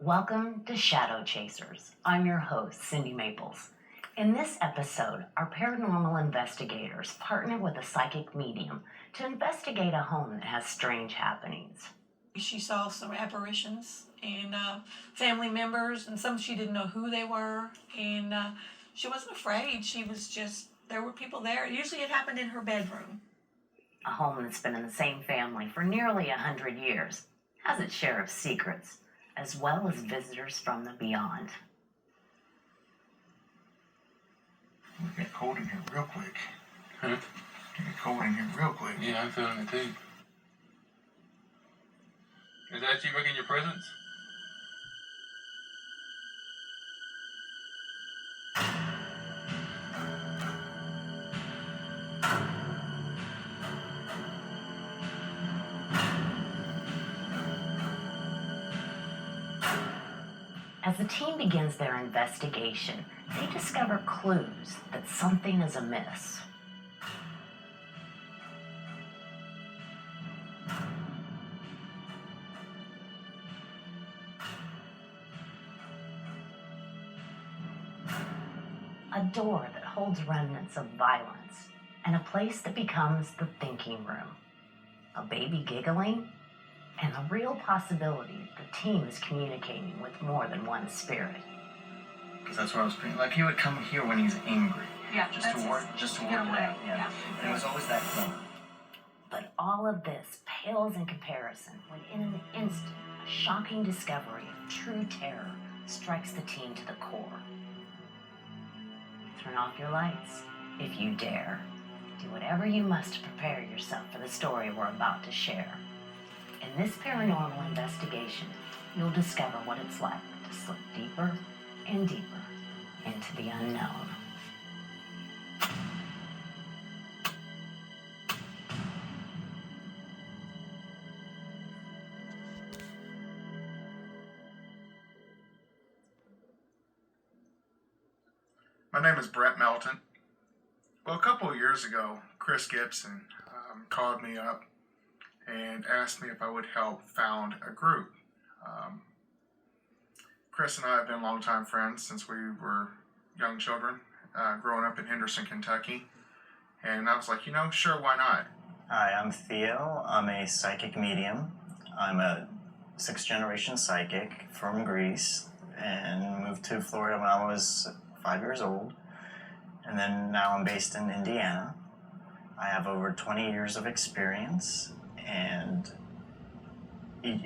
Welcome to Shadow Chasers. I'm your host, Cindy Maples. In this episode, our paranormal investigators partner with a psychic medium to investigate a home that has strange happenings. She saw some apparitions and family members, and some she didn't know who they were, and she wasn't afraid. She was just, there were people there. Usually it happened in her bedroom. A home that's been in the same family for nearly 100 years has its share of secrets, as well as visitors from the beyond. It get cold in here real quick. Huh? It get cold in here real quick. Yeah, I'm feeling it too. Is that you making your presence? As the team begins their investigation, they discover clues that something is amiss. A door that holds remnants of violence, and a place that becomes the thinking room. A baby giggling, and the real possibility the team is communicating with more than one spirit. Because that's what I was thinking. Like, he would come here when he's angry. Yeah, Just to work it out. Yeah. And it was always that corner. But all of this pales in comparison when in an instant, a shocking discovery of true terror strikes the team to the core. Turn off your lights if you dare. Do whatever you must to prepare yourself for the story we're about to share. In this paranormal investigation, you'll discover what it's like to slip deeper and deeper into the unknown. My name is Brett Melton. Well, a couple of years ago, Chris Gibson called me up and asked me if I would help found a group. Chris and I have been longtime friends since we were young children, growing up in Henderson, Kentucky. And I was like, sure, why not? Hi, I'm Theo. I'm a psychic medium. I'm a sixth-generation psychic from Greece and moved to Florida when I was 5 years old. And then now I'm based in Indiana. I have over 20 years of experience, and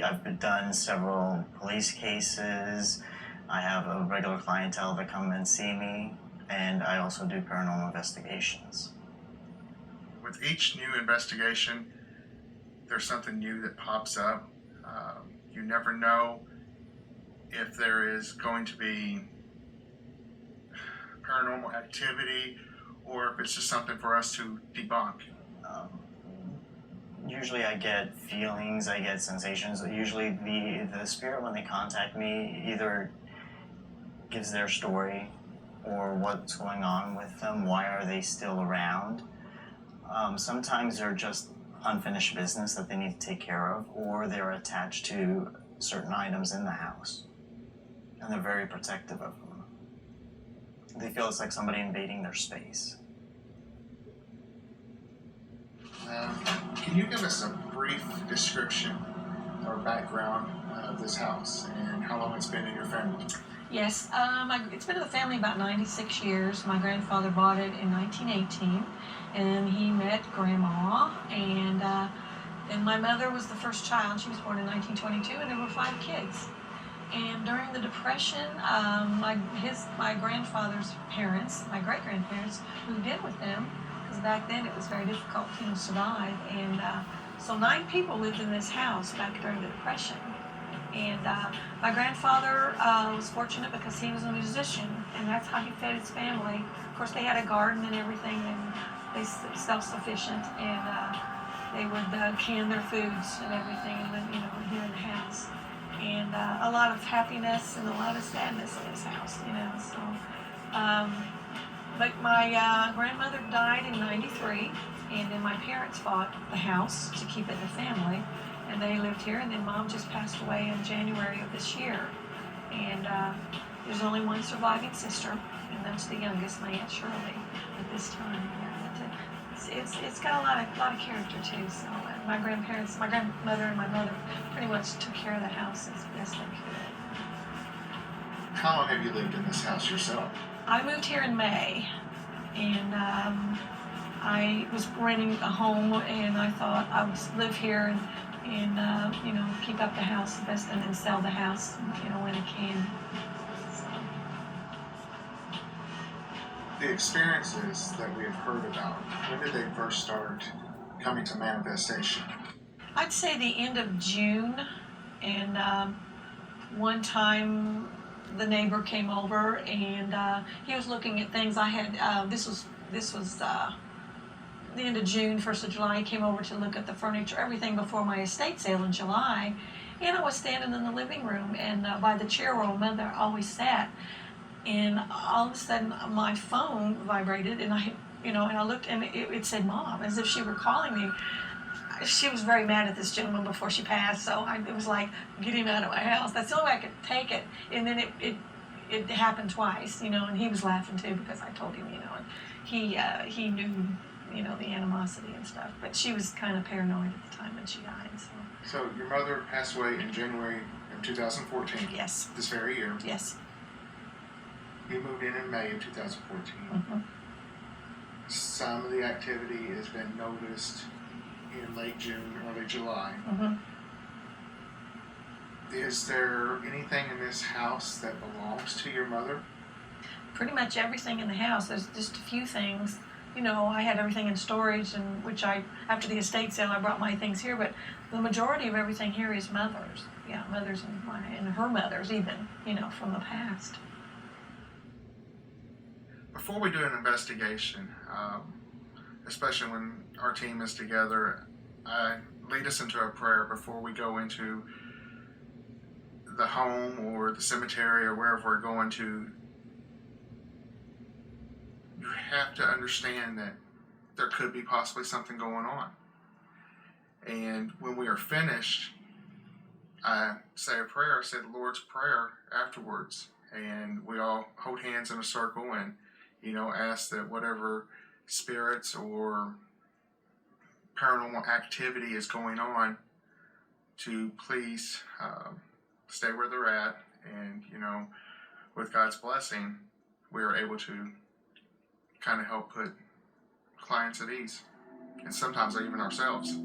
I've done several police cases. I have a regular clientele that come and see me, and I also do paranormal investigations. With each new investigation, there's something new that pops up. You never know if there is going to be paranormal activity or if it's just something for us to debunk. Usually I get feelings, I get sensations. Usually the spirit, when they contact me, either gives their story or what's going on with them, why are they still around. Sometimes they're just unfinished business that they need to take care of, or they're attached to certain items in the house, and they're very protective of them. They feel it's like somebody invading their space. Can you give us a brief description or background of this house and how long it's been in your family? Yes, it's been in the family about 96 years. My grandfather bought it in 1918, and he met Grandma, and then my mother was the first child. She was born in 1922, and there were 5 kids. And during the Depression, my grandfather's parents, my great-grandparents, moved in with them, because back then it was very difficult to survive. And so 9 people lived in this house back during the Depression. And my grandfather was fortunate because he was a musician, and that's how he fed his family. Of course, they had a garden and everything, and they were self-sufficient, and they would can their foods and everything, and then, here in the house. And a lot of happiness and a lot of sadness in this house, So, but my grandmother died in '93, and then my parents bought the house to keep it in the family, and they lived here. And then Mom just passed away in January of this year. and there's only one surviving sister, and that's the youngest, my Aunt Shirley, at this time. Yeah, it's got a lot of character too. So my grandparents, my grandmother and my mother pretty much took care of the house as best they could. How long have you lived in this house yourself? I moved here in May, and I was renting a home, and I thought I would live here and you know, keep up the house the best, and then sell the house, you know, when I can. So. The experiences that we have heard about, when did they first start coming to manifestation? I'd say the end of June, and one time the neighbor came over, and he was looking at things I had. This was the end of June, 1st of July. He came over to look at the furniture, everything before my estate sale in July, and I was standing in the living room and by the chair where my mother always sat, and all of a sudden my phone vibrated, and I looked, and it said "Mom," as if she were calling me. She was very mad at this gentleman before she passed, so it was like, get him out of my house. That's the only way I could take it. And then it happened twice, you know, and he was laughing too because I told him, you know, and he knew, you know, the animosity and stuff. But she was kind of paranoid at the time when she died. So your mother passed away in January of 2014. Yes. This very year. Yes. You moved in May of 2014. Mm-hmm. Some of the activity has been noticed in late June, early July. Mm-hmm. Is there anything in this house that belongs to your mother? Pretty much everything in the house. There's just a few things. You know, I had everything in storage, and which after the estate sale, I brought my things here. But the majority of everything here is mother's. Yeah, mother's and her mother's even. You know, from the past. Before we do an investigation, especially when our team is together, lead us into a prayer before we go into the home or the cemetery or wherever we're going to. You have to understand that there could be possibly something going on. And when we are finished, I say a prayer. I say the Lord's Prayer afterwards. And we all hold hands in a circle and, you know, ask that whatever spirits or paranormal activity is going on to please stay where they're at, and you know, with God's blessing, we are able to kind of help put clients at ease, and sometimes even ourselves.